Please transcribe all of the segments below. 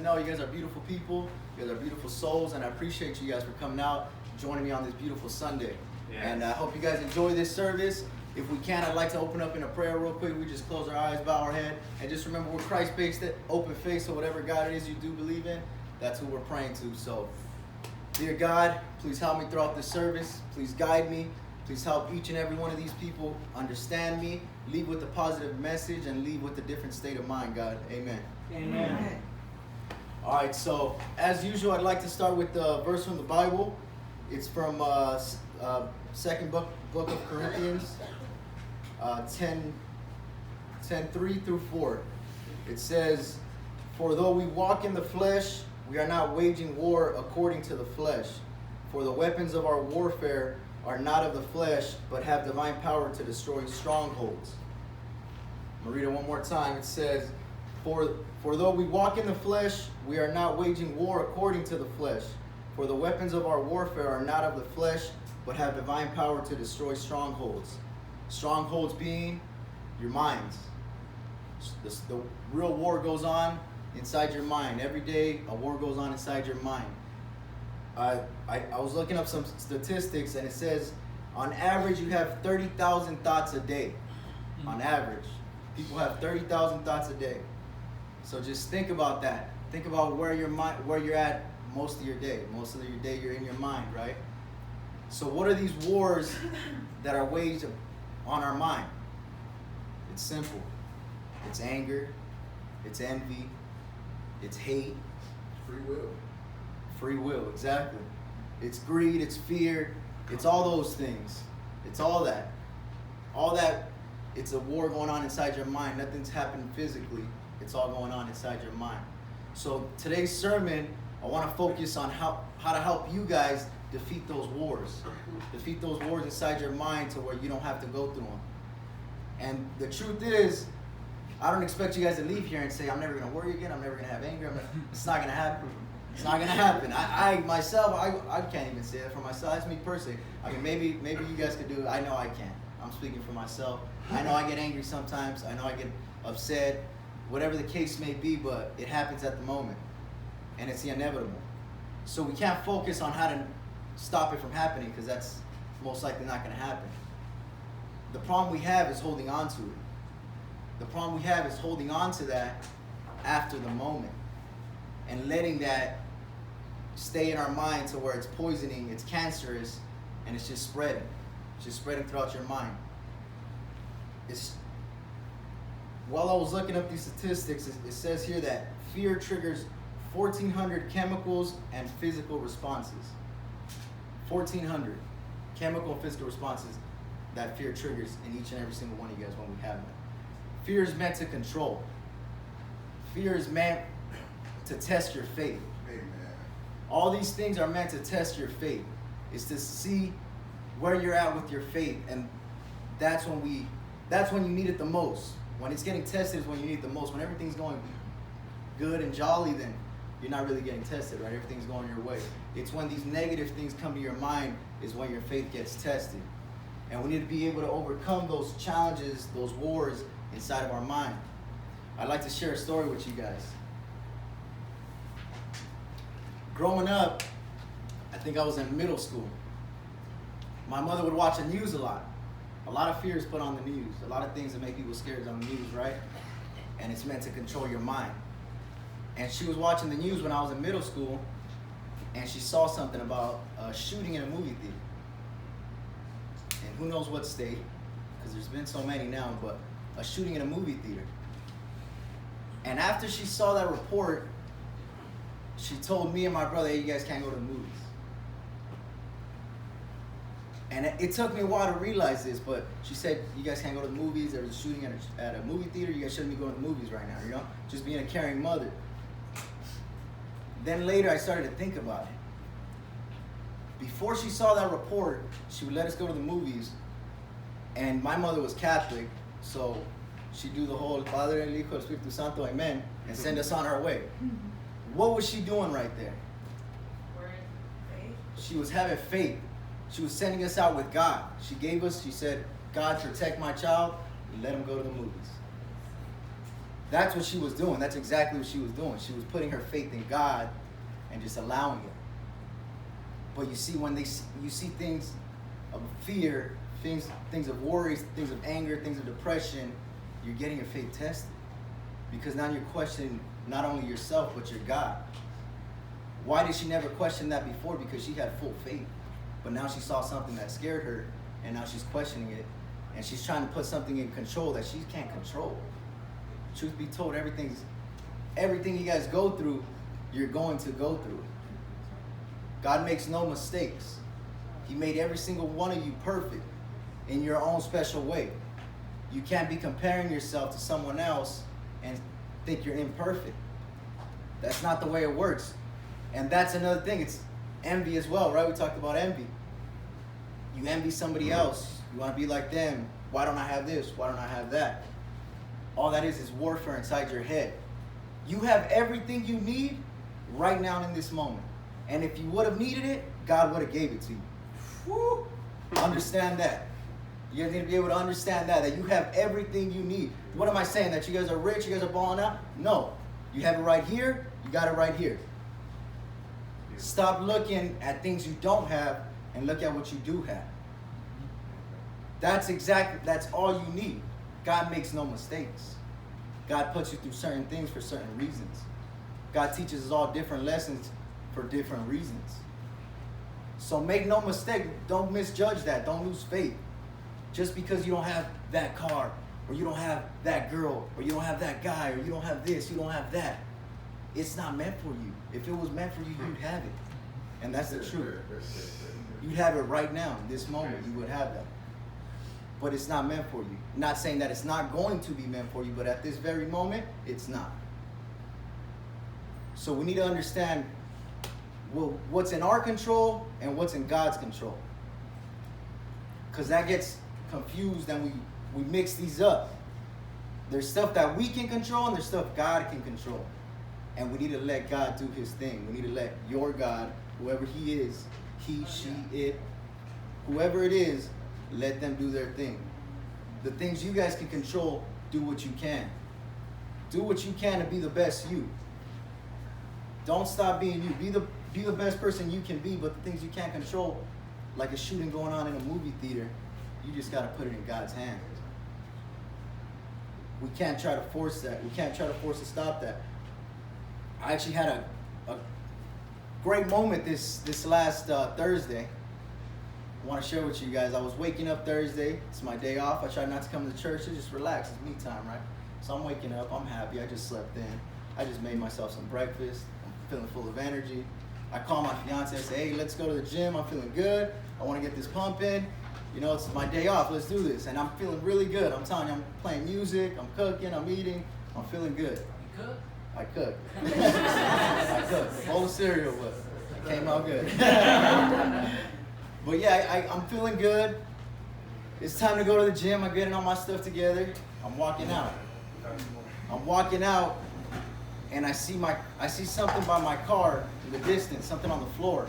know you guys are beautiful people. You guys are beautiful souls, and I appreciate you guys for coming out, joining me on this beautiful Sunday. Yes. And I hope you guys enjoy this service. If we can, I'd like to open up in a prayer real quick. We just close our eyes, bow our head, and just remember we're Christ-based, open faith, so whatever God it is you do believe in, that's who we're praying to. So, dear God, please help me throughout this service. Please guide me. Please help each and every one of these people understand me, leave with a positive message, and leave with a different state of mind, God. Amen. Amen. All right, so as usual, I'd like to start with the verse from the Bible. It's from second book of Corinthians, 10:3 through 4. It says, "For though we walk in the flesh, we are not waging war according to the flesh. For the weapons of our warfare are not of the flesh, but have divine power to destroy strongholds." I'm going to read it one more time. It says, For though we walk in the flesh, we are not waging war according to the flesh. For the weapons of our warfare are not of the flesh, but have divine power to destroy strongholds. Strongholds being your minds. The real war goes on inside your mind. Every day, a war goes on inside your mind. I was looking up some statistics, and it says, on average, you have 30,000 thoughts a day. On average, people have 30,000 thoughts a day. So just think about that. Think about where you're at most of your day. Most of your day, you're in your mind, right? So what are these wars that are waged on our mind? It's simple. It's anger. It's envy. It's hate. Free will. Free will, exactly. It's greed, it's fear, it's all those things. It's all that. All that, it's a war going on inside your mind. Nothing's happening physically. It's all going on inside your mind. So today's sermon, I want to focus on how to help you guys defeat those wars. Defeat those wars inside your mind to where you don't have to go through them. And the truth is, I don't expect you guys to leave here and say, I'm never going to worry again, I'm never going to have anger. It's not going to happen. It's not gonna happen. I myself, I can't even say that for myself. That's me personally. I mean, maybe you guys could do it. I know I can't. I'm speaking for myself. I know I get angry sometimes. I know I get upset. Whatever the case may be, but it happens at the moment, and it's the inevitable. So we can't focus on how to stop it from happening, because that's most likely not gonna happen. The problem we have is holding on to it. The problem we have is holding on to that after the moment, and letting that stay in our mind to where it's poisoning, it's cancerous, and it's just spreading. It's just spreading throughout your mind. While I was looking up these statistics, it says here that fear triggers 1,400 chemicals and physical responses. 1,400 chemical and physical responses that fear triggers in each and every single one of you guys when we have them. Fear is meant to control. Fear is meant to test your faith. Amen. All these things are meant to test your faith. It's to see where you're at with your faith, and that's when you need it the most. When it's getting tested is when you need it the most. When everything's going good and jolly, then you're not really getting tested, right? Everything's going your way. It's when these negative things come to your mind is when your faith gets tested. And we need to be able to overcome those challenges, those wars inside of our mind. I'd like to share a story with you guys. Growing up, I think I was in middle school. My mother would watch the news a lot. A lot of fear is put on the news. A lot of things that make people scared on the news, right? And it's meant to control your mind. And she was watching the news when I was in middle school, and she saw something about a shooting in a movie theater. And who knows what state, because there's been so many now, but a shooting in a movie theater. And after she saw that report, she told me and my brother, hey, you guys can't go to the movies. And it took me a while to realize this, but she said, you guys can't go to the movies. There was a shooting at a movie theater. You guys shouldn't be going to the movies right now, you know? Just being a caring mother. Then later, I started to think about it. Before she saw that report, she would let us go to the movies. And my mother was Catholic, so she'd do the whole Padre, el Hijo, el Espíritu Santo, Amen, and send us on our way. What was she doing right there? She was having faith. She was sending us out with God. She said, God, protect my child, and let him go to the movies. That's what she was doing. That's exactly what she was doing. She was putting her faith in God and just allowing it. But you see, when you see things of fear, things of worries, things of anger, things of depression, you're getting your faith tested. Because now you're questioning not only yourself, but your God. Why did she never question that before? Because she had full faith. But now she saw something that scared her, and now she's questioning it. And she's trying to put something in control that she can't control. Truth be told, everything you guys go through, you're going to go through. God makes no mistakes. He made every single one of you perfect in your own special way. You can't be comparing yourself to someone else and think you're imperfect. That's not the way it works. And that's another thing. It's envy as well, right? We talked about envy. You envy somebody else. You want to be like them. Why don't I have this? Why don't I have that? All that is warfare inside your head. You have everything you need right now in this moment. And if you would have needed it, God would have gave it to you. Woo! Understand that. You guys need to be able to understand that you have everything you need. What am I saying? That you guys are rich, you guys are balling out? No. You have it right here, you got it right here. Stop looking at things you don't have and look at what you do have. That's all you need. God makes no mistakes. God puts you through certain things for certain reasons. God teaches us all different lessons for different reasons. So make no mistake, don't misjudge that. Don't lose faith. Just because you don't have that car, or you don't have that girl, or you don't have that guy, or you don't have this, you don't have that. It's not meant for you. If it was meant for you, you'd have it. And that's the truth. You'd have it right now, in this moment, you would have that. But it's not meant for you. Not saying that it's not going to be meant for you, but at this very moment, it's not. So we need to understand what's in our control and what's in God's control. Because that gets confused and we mix these up. There's stuff that we can control and there's stuff God can control. And we need to let God do his thing. We need to let your God, whoever he is, he, she, it, whoever it is, let them do their thing. The things you guys can control, do what you can. Do what you can to be the best you. Don't stop being you. Be the best person you can be, but the things you can't control, like a shooting going on in a movie theater, you just got to put it in God's hands. We can't try to force that. We can't try to force to stop that. I actually had a great moment this last Thursday. I want to share with you guys. I was waking up Thursday. It's my day off. I try not to come to church. I just relax. It's me time, right? So I'm waking up. I'm happy. I just slept in. I just made myself some breakfast. I'm feeling full of energy. I call my fiance. I say, hey, let's go to the gym. I'm feeling good. I want to get this pump in. You know, it's my day off. Let's do this. And I'm feeling really good. I'm telling you, I'm playing music. I'm cooking. I'm eating. I'm feeling good. You cook? I cook. I cook. A bowl of cereal, but it came out good. But yeah, I'm feeling good. It's time to go to the gym. I'm getting all my stuff together. I'm walking out. And I see something by my car in the distance, something on the floor,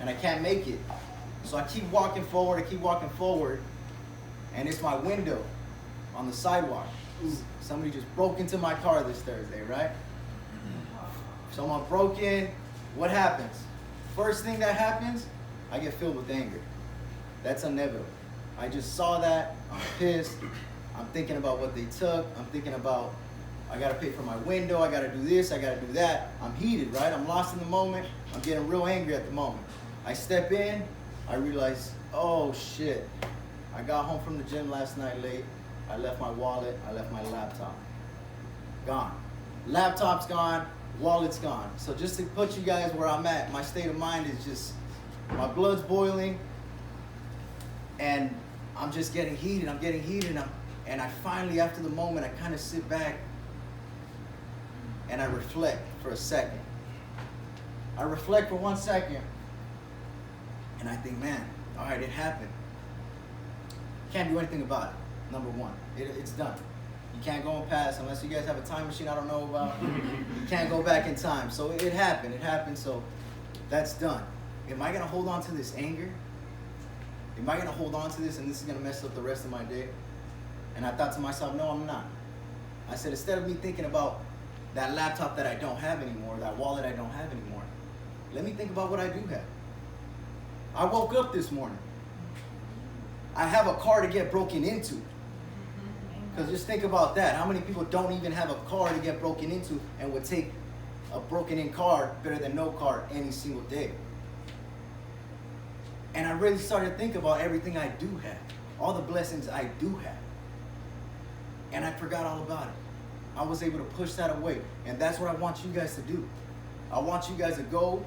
and I can't make it. So I keep walking forward, and it's my window on the sidewalk. Somebody just broke into my car this Thursday, right? Someone broke in. What happens? First thing that happens, I get filled with anger. That's inevitable. I just saw that. I'm pissed. I'm thinking about what they took. I'm thinking about, I got to pay for my window. I got to do this. I got to do that. I'm heated, right? I'm lost in the moment. I'm getting real angry at the moment. I step in. I realize, oh shit. I got home from the gym last night late. I left my wallet. I left my laptop. Gone. Laptop's gone. Wallet's gone. So just to put you guys where I'm at, my state of mind is just, my blood's boiling, and I'm just getting heated. And I finally, after the moment, I kind of sit back and I reflect for a second. I reflect for 1 second, and I think, man, all right, it happened. Can't do anything about it, number one. It's done. You can't go and pass unless you guys have a time machine I don't know about. You can't go back in time. So it happened, so that's done. Am I going to hold on to this anger? Am I going to hold on to this and this is going to mess up the rest of my day? And I thought to myself, no, I'm not. I said, instead of me thinking about that laptop that I don't have anymore, that wallet I don't have anymore, let me think about what I do have. I woke up this morning. I have a car to get broken into. Because just think about that. How many people don't even have a car to get broken into and would take a broken in car better than no car any single day? And I really started to think about everything I do have, all the blessings I do have. And I forgot all about it. I was able to push that away. And that's what I want you guys to do. I want you guys to go,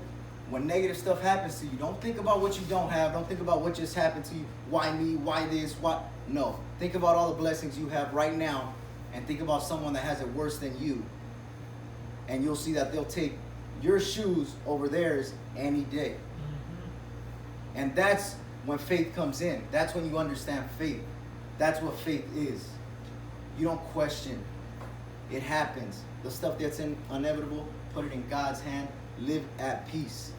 when negative stuff happens to you, don't think about what you don't have. Don't think about what just happened to you. Why me? Why this? Why? No. Think about all the blessings you have right now and think about someone that has it worse than you. And you'll see that they'll take your shoes over theirs any day. And that's when faith comes in. That's when you understand faith. That's what faith is. You don't question. It happens. The stuff that's inevitable, put it in God's hand. Live at peace.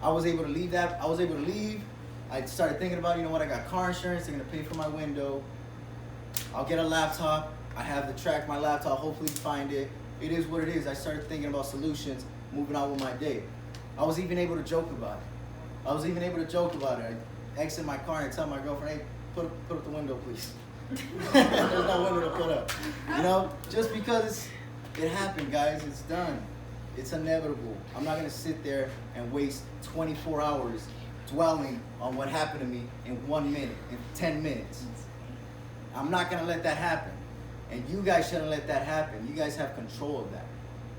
I was able to leave that. I was able to leave. I started thinking about, you know what, I got car insurance. They're going to pay for my window. I'll get a laptop. I have to track my laptop, hopefully find it. It is what it is. I started thinking about solutions, moving on with my day. I was even able to joke about it. I exit my car and tell my girlfriend, hey, put up the window, please. There's no window to put up. You know, just because it happened, guys. It's done. It's inevitable. I'm not going to sit there and waste 24 hours dwelling on what happened to me in 1 minute, in 10 minutes. I'm not going to let that happen. And you guys shouldn't let that happen. You guys have control of that.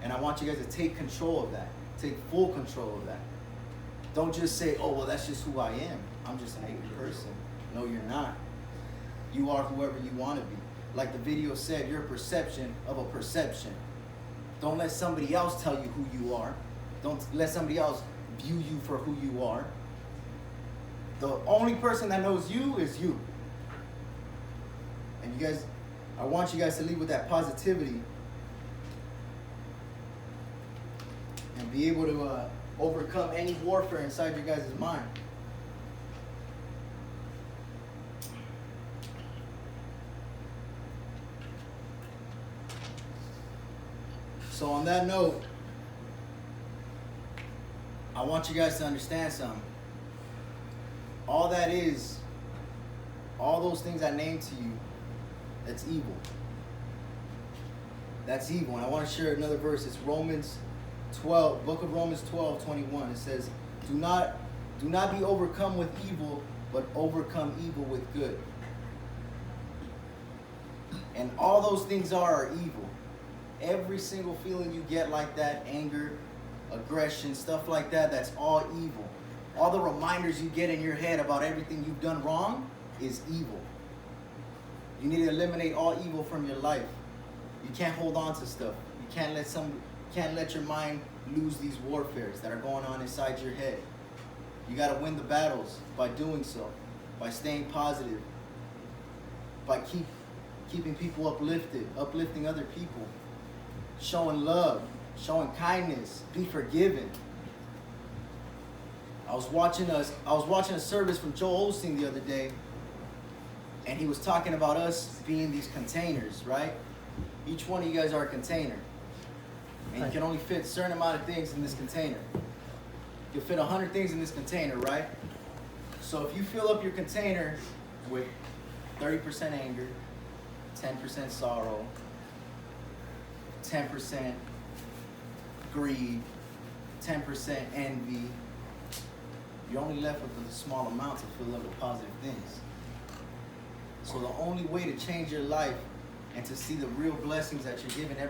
And I want you guys to take control of that. Take full control of that. Don't just say, oh, well, that's just who I am. I'm just an angry person. No, you're not. You are whoever you want to be. Like the video said, you're a perception of a perception. Don't let somebody else tell you who you are. Don't let somebody else view you for who you are. The only person that knows you is you. And you guys, I want you guys to leave with that positivity and be able to overcome any warfare inside your guys' mind. So on that note, I want you guys to understand something. All that is, all those things I named to you, that's evil. That's evil. And I want to share another verse. It's Romans 12, book of Romans 12:21. It says, do not be overcome with evil, but overcome evil with good. And all those things are evil. Every single feeling you get like that, anger, aggression, stuff like that, that's all evil. All the reminders you get in your head about everything you've done wrong is evil. You need to eliminate all evil from your life. You can't hold on to stuff. You can't let your mind lose these warfares that are going on inside your head. You got to win the battles by doing so, by staying positive, by keeping people uplifted, uplifting other people, showing love, showing kindness, be forgiven. I was watching a service from Joel Osteen the other day, and he was talking about us being these containers, right? Each one of you guys are a container. And you can only fit a certain amount of things in this container. You fit 100 things in this container, right? So if you fill up your container with 30% anger, 10% sorrow, 10% greed, 10% envy, you're only left with a small amount to fill up with positive things. So the only way to change your life and to see the real blessings that you're given every